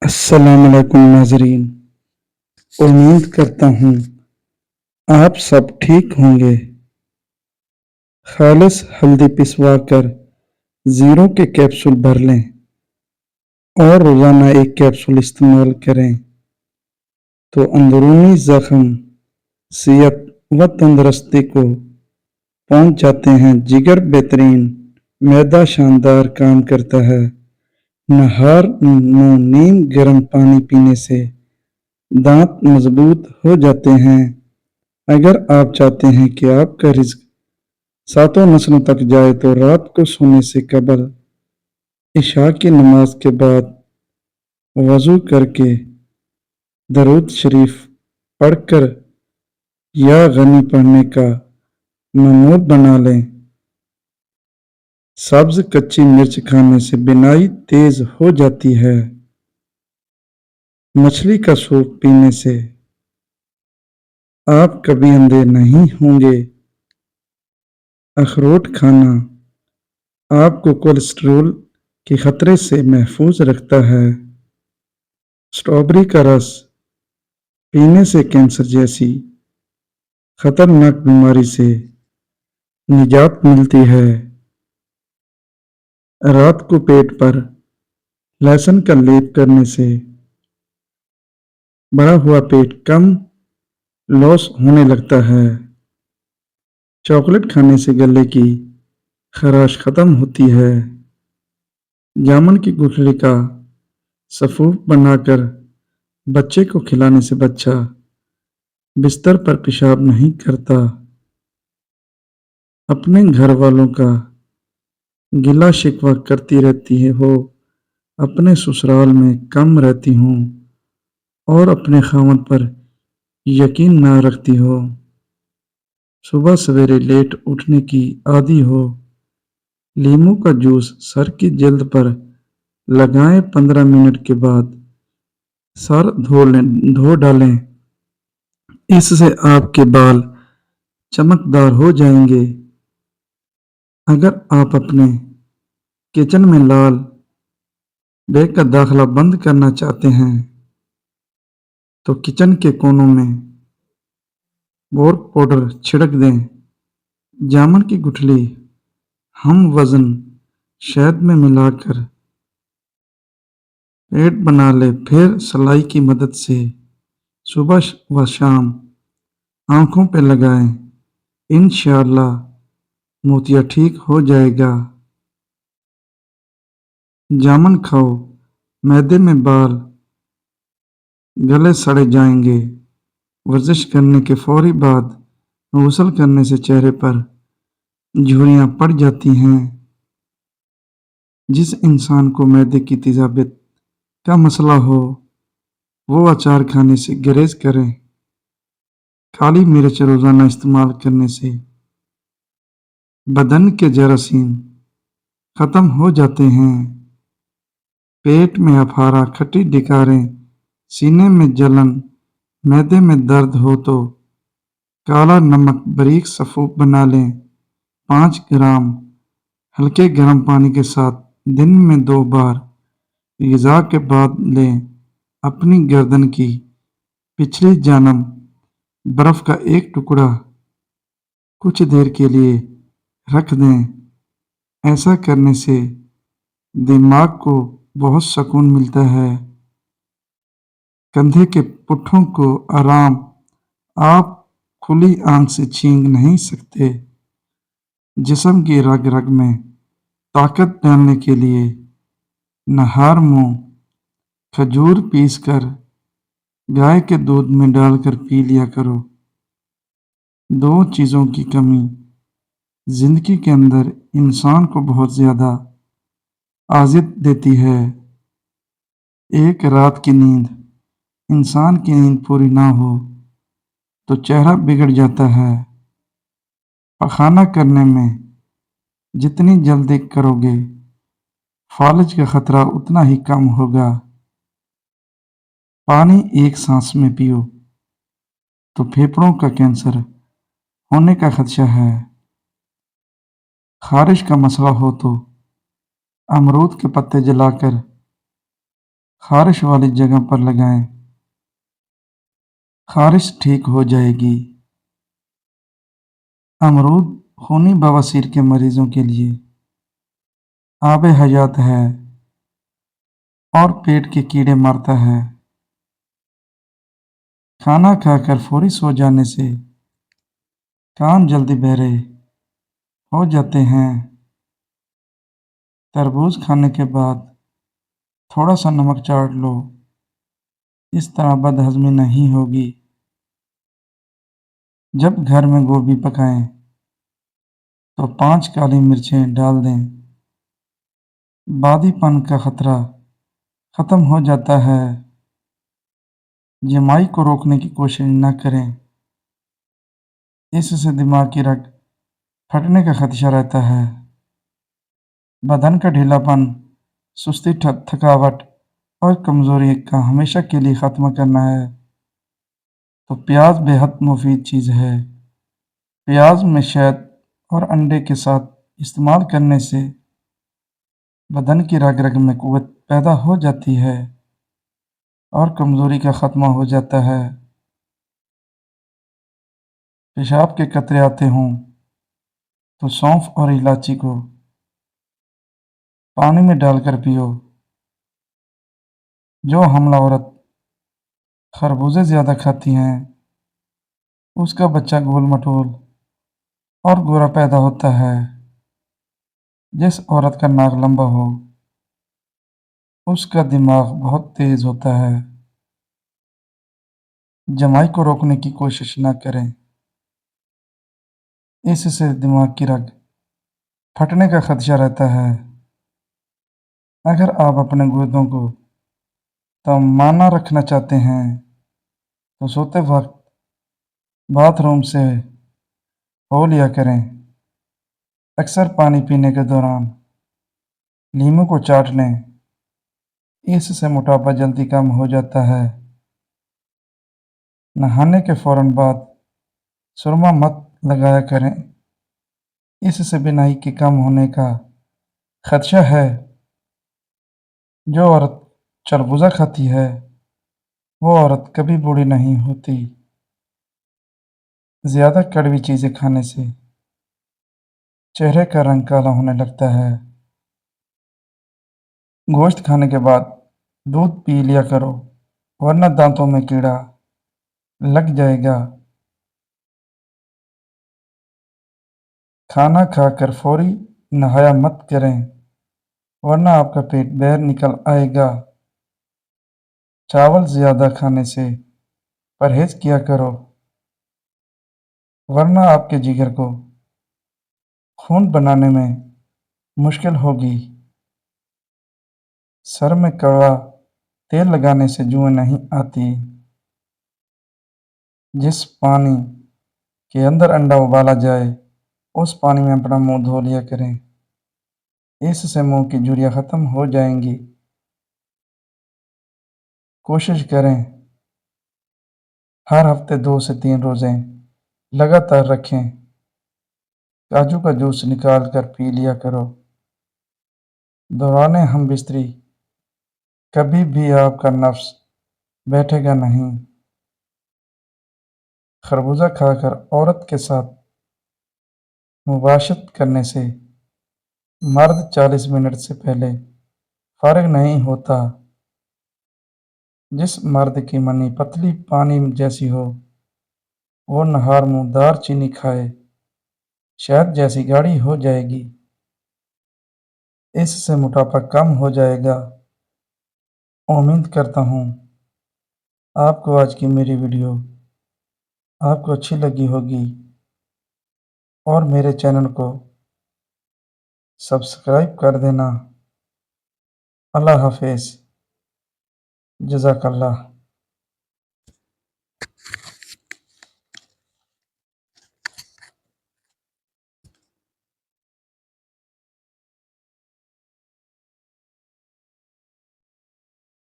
السلام علیکم ناظرین، امید کرتا ہوں آپ سب ٹھیک ہوں گے۔ خالص ہلدی پسوا کر زیرو کے کیپسول بھر لیں اور روزانہ ایک کیپسول استعمال کریں تو اندرونی زخم صحت و تندرستی کو پہنچ جاتے ہیں۔ جگر بہترین، معدہ شاندار کام کرتا ہے۔ نہار نیم گرم پانی پینے سے دانت مضبوط ہو جاتے ہیں۔ اگر آپ چاہتے ہیں کہ آپ کا رزق ساتوں نسلوں تک جائے تو رات کو سونے سے قبل عشاء کی نماز کے بعد وضو کر کے درود شریف پڑھ کر یا غنی پڑھنے کا معمول بنا لیں۔ سبز کچی مرچ کھانے سے بینائی تیز ہو جاتی ہے۔ مچھلی کا سوپ پینے سے آپ کبھی اندھے نہیں ہوں گے۔ اخروٹ کھانا آپ کو کولیسٹرول کے خطرے سے محفوظ رکھتا ہے۔ اسٹرابیری کا رس پینے سے کینسر جیسی خطرناک بیماری سے نجات ملتی ہے۔ رات کو پیٹ پر لہسن کا لیپ کرنے سے بڑا ہوا پیٹ کم لوس ہونے لگتا ہے۔ چاکلیٹ کھانے سے گلے کی خراش ختم ہوتی ہے۔ جامن کی گٹھلی کا سفوف بنا کر بچے کو کھلانے سے بچہ بستر پر پیشاب نہیں کرتا۔ اپنے گھر والوں کا گلہ شکوہ کرتی رہتی ہو، اپنے سسرال میں کم رہتی ہوں اور اپنے خاوند پر یقین نہ رکھتی ہو، صبح سویرے لیٹ اٹھنے کی عادی ہو، لیموں کا جوس سر کی جلد پر لگائیں، 15 منٹ کے بعد سر دھو ڈالیں، اس سے آپ کے بال چمکدار ہو جائیں گے۔ اگر آپ اپنے کچن میں لال بیگ کا داخلہ بند کرنا چاہتے ہیں تو کچن کے کونوں میں بورک پاؤڈر چھڑک دیں۔ جامن کی گٹھلی ہم وزن شہد میں ملا کر پیٹ بنا لیں، پھر سلائی کی مدد سے صبح و شام آنکھوں پہ لگائیں، انشاءاللہ موتیا ٹھیک ہو جائے گا۔ جامن کھاؤ، معدے میں بال گلے سڑے جائیں گے۔ ورزش کرنے کے فوری بعد غسل کرنے سے چہرے پر جھریاں پڑ جاتی ہیں۔ جس انسان کو معدے کی تیزابیت کا مسئلہ ہو وہ اچار کھانے سے گریز کریں۔ کالی مرچ روزانہ استعمال کرنے سے بدن کے جراثیم ختم ہو جاتے ہیں۔ پیٹ میں اپارہ، کھٹی ڈکاریں، سینے میں جلن، معدے میں درد ہو تو کالا نمک باریک سفوف بنا لیں، 5 گرام ہلکے گرم پانی کے ساتھ دن میں 2 بار غذا کے بعد لیں۔ اپنی گردن کی پچھلی جانب برف کا ایک ٹکڑا کچھ دیر کے لیے رکھ دیں، ایسا کرنے سے دماغ کو بہت سکون ملتا ہے۔ کندھے کے پٹھوں کو آرام آپ کھلی آنکھ سے چھین نہیں سکتے۔ جسم کی رگ رگ میں طاقت ڈالنے کے لیے نہار منہ کھجور پیس کر گائے کے دودھ میں ڈال کر پی لیا کرو۔ 2 چیزوں کی کمی زندگی کے اندر انسان کو بہت زیادہ اذیت دیتی ہے۔ ایک رات کی نیند، انسان کی نیند پوری نہ ہو تو چہرہ بگڑ جاتا ہے۔ پخانہ کرنے میں جتنی جلدی کرو گے فالج کا خطرہ اتنا ہی کم ہوگا۔ پانی ایک سانس میں پیو تو پھیپھڑوں کا کینسر ہونے کا خدشہ ہے۔ خارش کا مسئلہ ہو تو امرود کے پتے جلا کر خارش والی جگہ پر لگائیں، خارش ٹھیک ہو جائے گی۔ امرود خونی بواسیر کے مریضوں کے لیے آب حیات ہے اور پیٹ کے کیڑے مارتا ہے۔ کھانا کھا کر فوری سو جانے سے کان جلدی بہرے ہو جاتے ہیں۔ تربوز کھانے کے بعد تھوڑا سا نمک چاٹ لو، اس طرح بد ہضمی نہیں ہوگی۔ جب گھر میں گوبھی پکائیں تو 5 کالی مرچیں ڈال دیں۔ بادی پن کا خطرہ ختم ہو جاتا ہے۔ جمائی کو روکنے کی کوشش نہ کریں، اس سے دماغ کی رگ پھٹنے کا خدشہ رہتا ہے۔ بدن کا ڈھیلا پن، سستی، تھکاوٹ اور کمزوری کا ہمیشہ کے لیے ختم کرنا ہے تو پیاز بے حد مفید چیز ہے۔ پیاز میں شہد اور انڈے کے ساتھ استعمال کرنے سے بدن کی رگ رگ میں قوت پیدا ہو جاتی ہے اور کمزوری کا خاتمہ ہو جاتا ہے۔ پیشاب کے قطرے آتے ہوں تو سونف اور الائچی کو پانی میں ڈال کر پیو۔ جو حاملہ عورت خربوزے زیادہ کھاتی ہیں اس کا بچہ گول مٹول اور گورا پیدا ہوتا ہے۔ جس عورت کا ناک لمبا ہو اس کا دماغ بہت تیز ہوتا ہے۔ جمائی کو روکنے کی کوشش نہ کریں، اس سے دماغ کی رگ پھٹنے کا خدشہ رہتا ہے۔ اگر آپ اپنے گردوں کو معنی رکھنا چاہتے ہیں تو سوتے وقت باتھ روم سے ہو لیا کریں۔ اکثر پانی پینے کے دوران لیموں کو چاٹ لیں، اس سے موٹاپا جلدی کم ہو جاتا ہے۔ نہانے کے فوراً بعد سرما مت لگایا کریں، اس سے بینائی کے کم ہونے کا خدشہ ہے۔ جو عورت چربوزہ کھاتی ہے وہ عورت کبھی بوڑھی نہیں ہوتی۔ زیادہ کڑوی چیزیں کھانے سے چہرے کا رنگ کالا ہونے لگتا ہے۔ گوشت کھانے کے بعد دودھ پی لیا کرو ورنہ دانتوں میں کیڑا لگ جائے گا۔ کھانا کھا کر فوری نہایا مت کریں ورنہ آپ کا پیٹ باہر نکل آئے گا۔ چاول زیادہ کھانے سے پرہیز کیا کرو ورنہ آپ کے جگر کو خون بنانے میں مشکل ہوگی۔ سر میں کڑوا تیل لگانے سے جوئیں نہیں آتی۔ جس پانی کے اندر انڈا ابالا جائے اس پانی میں اپنا منہ دھو لیا کریں، اس سے منہ کی جھریاں ختم ہو جائیں گی۔ کوشش کریں ہر ہفتے 2 سے 3 روزے لگاتار رکھیں۔ کاجو کا جوس نکال کر پی لیا کرو۔ دوران ہم بستری کبھی بھی آپ کا نفس بیٹھے گا نہیں۔ خربوزہ کھا کر عورت کے ساتھ مباشرت کرنے سے مرد 40 منٹ سے پہلے فارغ نہیں ہوتا۔ جس مرد کی منی پتلی پانی جیسی ہو وہ نہار منہ دار چینی کھائے شہد جیسی گاڑھی ہو جائے گی۔ اس سے موٹاپا کم ہو جائے گا۔ امید کرتا ہوں آپ کو آج کی میری ویڈیو آپ کو اچھی لگی ہوگی اور میرے چینل کو سبسکرائب کر دینا۔ اللہ حافظ، جزاک اللہ۔